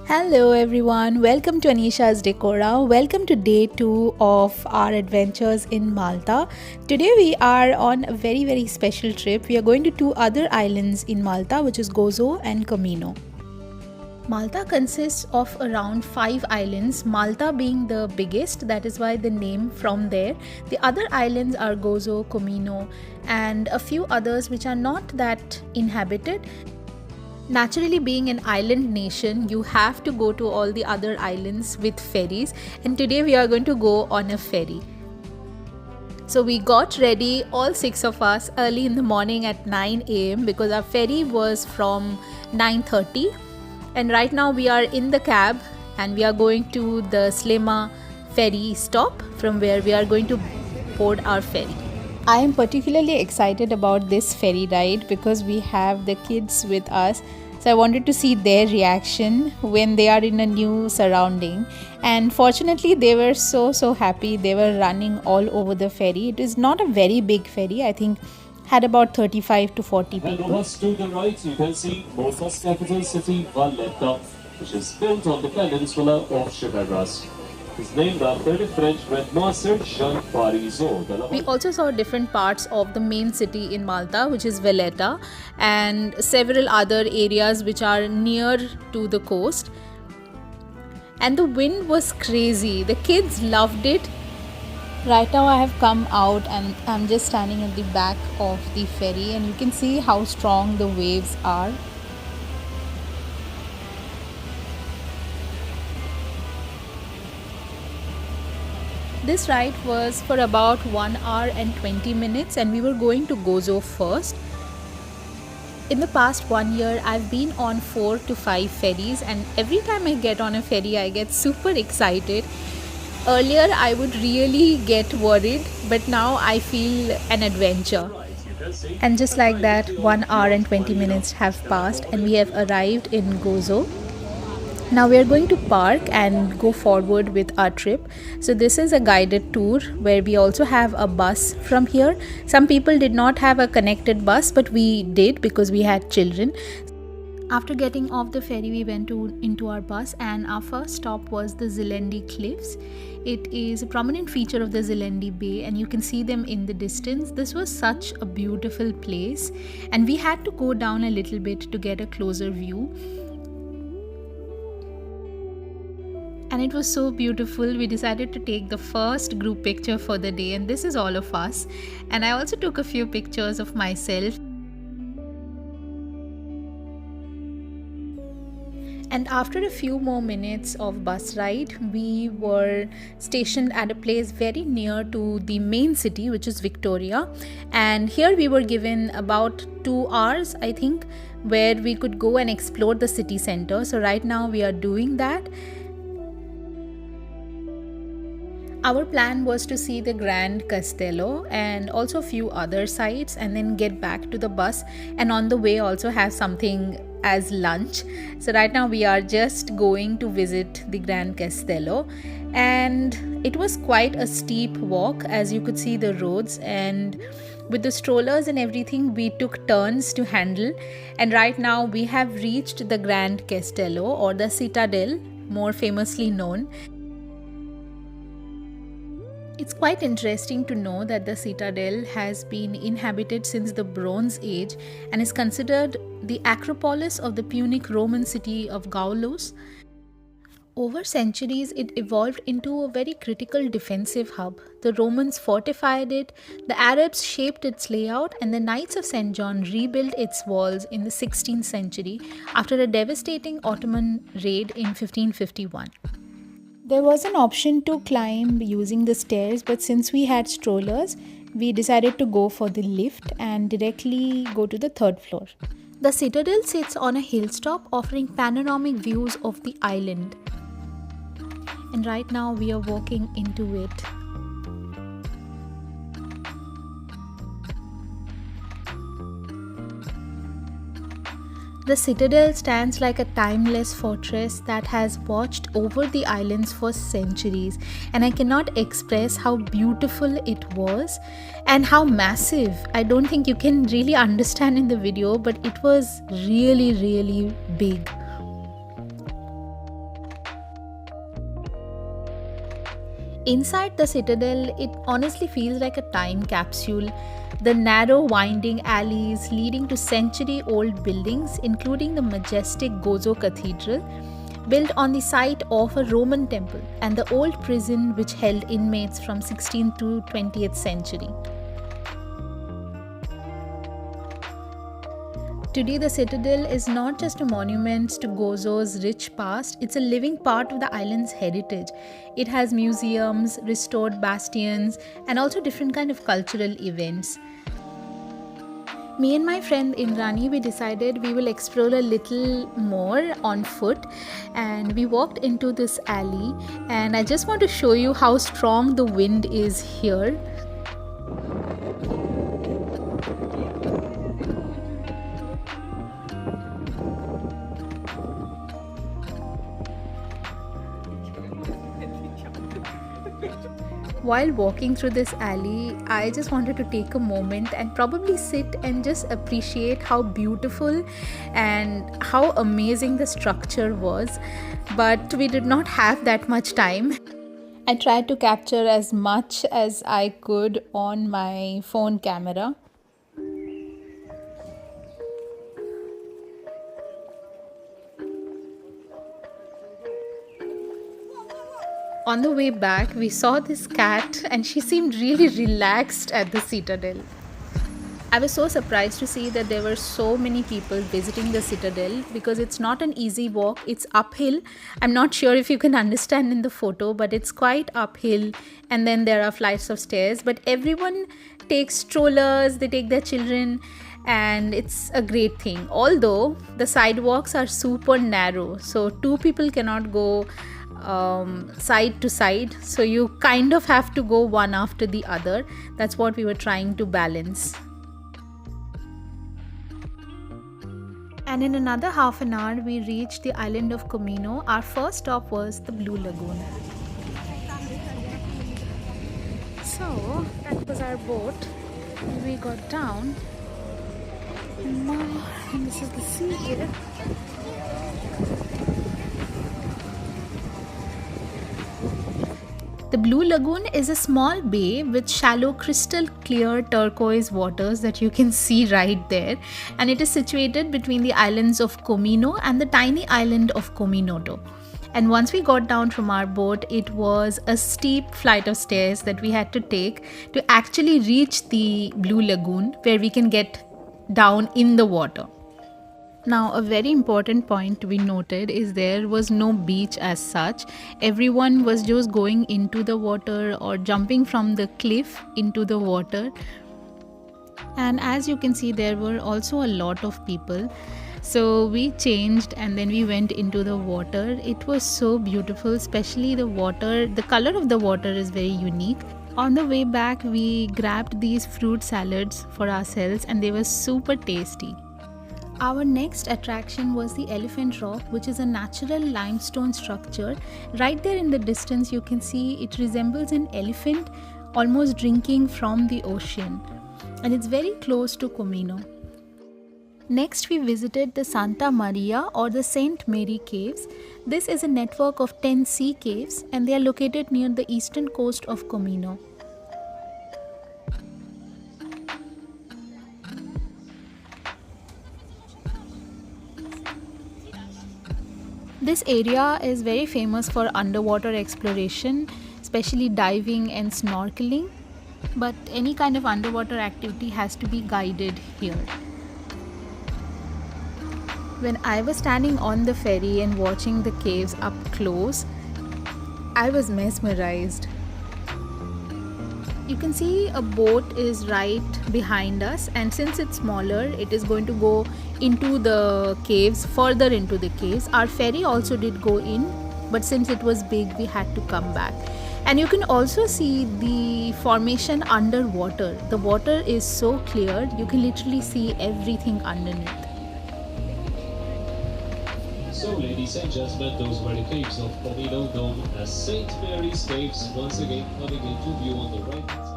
Hello everyone, welcome to Anisha's Decora. Welcome to day 2 of our adventures in Malta. Today we are on a very special trip. We are going to two other islands in Malta, which is Gozo and Comino. Malta consists of around 5 islands, Malta being the biggest, that is why the name from there. The other islands are Gozo, Comino, and a few others which are not that inhabited. Naturally, being an island nation, you have to go to all the other islands with ferries, and today we are going to go on a ferry. So we got ready, all 6 of us, early in the morning at 9 a.m. because our ferry was from 9:30, and right now we are in the cab and we are going to the Slema ferry stop from where we are going to board our ferry. I am particularly excited about this ferry ride because we have the kids with us. So I wanted to see their reaction when they are in a new surrounding. And fortunately, they were so happy. They were running all over the ferry. It is not a very big ferry. I think had about 35 to 40 people. And over to the right, you can see Malta's capital city, Valletta, which is built on the peninsula of Cittadella. It's named after the French grandmaster Jean Parisot. We also saw different parts of the main city in Malta, which is Valletta, and several other areas which are near to the coast. And the wind was crazy. The kids loved it. Right now I have come out and I'm just standing at the back of the ferry, and you can see how strong the waves are. This ride was for about 1 hour and 20 minutes, and we were going to Gozo first. In the past 1 year, I've been on 4 to 5 ferries, and every time I get on a ferry, I get super excited. Earlier, I would really get worried, but now I feel an adventure. And just like that, 1 hour and 20 minutes have passed, and we have arrived in Gozo. Now we are going to park and go forward with our trip. So this is a guided tour where we also have a bus from here. Some people did not have a connected bus, but we did because we had children. After getting off the ferry, we went into our bus, and our first stop was the Zilendi Cliffs. It is a prominent feature of the Zilendi Bay, and you can see them in the distance. This was such a beautiful place, and we had to go down a little bit to get a closer view. And it was so beautiful. We decided to take the first group picture for the day, and this is all of us. And I also took a few pictures of myself. And after a few more minutes of bus ride, we were stationed at a place very near to the main city, which is Victoria. And here we were given about 2 hours, I think, where we could go and explore the city center. So right now we are doing that. Our plan was to see the Grand Castello and also a few other sites, and then get back to the bus, and on the way also have something as lunch. So right now we are just going to visit the Grand Castello, and it was quite a steep walk, as you could see the roads, and with the strollers and everything we took turns to handle. And right now we have reached the Grand Castello, or the Cittadella, more famously known. It's quite interesting to know that the Cittadella has been inhabited since the Bronze Age and is considered the acropolis of the Punic Roman city of Gaulos. Over centuries, it evolved into a very critical defensive hub. The Romans fortified it, the Arabs shaped its layout, and the Knights of St. John rebuilt its walls in the 16th century after a devastating Ottoman raid in 1551. There was an option to climb using the stairs, but since we had strollers, we decided to go for the lift and directly go to the 3rd floor. The Citadel sits on a hilltop offering panoramic views of the island. And right now we are walking into it. The Citadel stands like a timeless fortress that has watched over the islands for centuries, and I cannot express how beautiful it was and how massive. I don't think you can really understand in the video, but it was really big. Inside the Citadel, it honestly feels like a time capsule. The narrow, winding alleys leading to century old buildings, including the majestic Gozo Cathedral, built on the site of a Roman temple, and the old prison which held inmates from 16th to 20th century. Today, the Citadel is not just a monument to Gozo's rich past, it's a living part of the island's heritage. It has museums, restored bastions, and also different kind of cultural events. Me and my friend Indrani, we decided we will explore a little more on foot, and we walked into this alley, and I just want to show you how strong the wind is here. While walking through this alley, I just wanted to take a moment and probably sit and just appreciate how beautiful and how amazing the structure was. But we did not have that much time. I tried to capture as much as I could on my phone camera. On the way back, we saw this cat and she seemed really relaxed at the Citadel. I was so surprised to see that there were so many people visiting the Citadel because it's not an easy walk, it's uphill. I'm not sure if you can understand in the photo, but it's quite uphill, and then there are flights of stairs. But everyone takes strollers, they take their children, and it's a great thing. Although the sidewalks are super narrow, so two people cannot go side to side, so you kind of have to go one after the other. That's what we were trying to balance. And in another half an hour, we reached the island of Comino. Our first stop was the Blue Lagoon. So that was our boat. We got down, and this is the sea here. The Blue Lagoon is a small bay with shallow, crystal clear turquoise waters that you can see right there, and it is situated between the islands of Comino and the tiny island of Cominoto. And once we got down from our boat, it was a steep flight of stairs that we had to take to actually reach the Blue Lagoon, where we can get down in the water. Now, a very important point to be noted is there was no beach as such. Everyone was just going into the water or jumping from the cliff into the water. And as you can see, there were also a lot of people. So we changed and then we went into the water. It was so beautiful, especially the water. The color of the water is very unique. On the way back, we grabbed these fruit salads for ourselves and they were super tasty. Our next attraction was the Elephant Rock, which is a natural limestone structure. Right there in the distance, you can see it resembles an elephant almost drinking from the ocean. And it's very close to Comino. Next, we visited the Santa Maria or the Saint Mary Caves. This is a network of 10 sea caves and they are located near the eastern coast of Comino. This area is very famous for underwater exploration, especially diving and snorkeling. But any kind of underwater activity has to be guided here. When I was standing on the ferry and watching the caves up close, I was mesmerized. You can see a boat is right behind us, and since it's smaller, it is going to go into the caves, further into the caves. Our ferry also did go in, but since it was big, we had to come back. And you can also see the formation underwater. The water is so clear, you can literally see everything underneath. So, ladies and gentlemen, those were the caves of Comino, known as St. Mary's Caves, once again coming into view on the right side.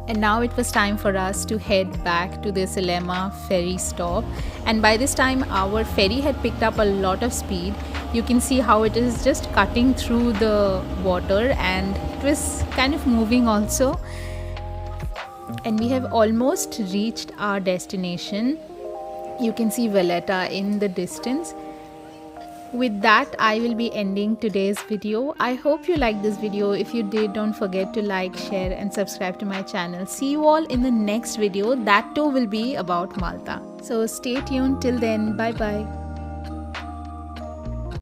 And now it was time for us to head back to the Cittadella ferry stop. And by this time, our ferry had picked up a lot of speed. You can see how it is just cutting through the water, and it was kind of moving also. And we have almost reached our destination. You can see Valletta in the distance. With that, I will be ending today's video. I hope you liked this video. If you did, don't forget to like, share and subscribe to my channel. See you all in the next video. That too will be about Malta. So stay tuned till then. Bye bye.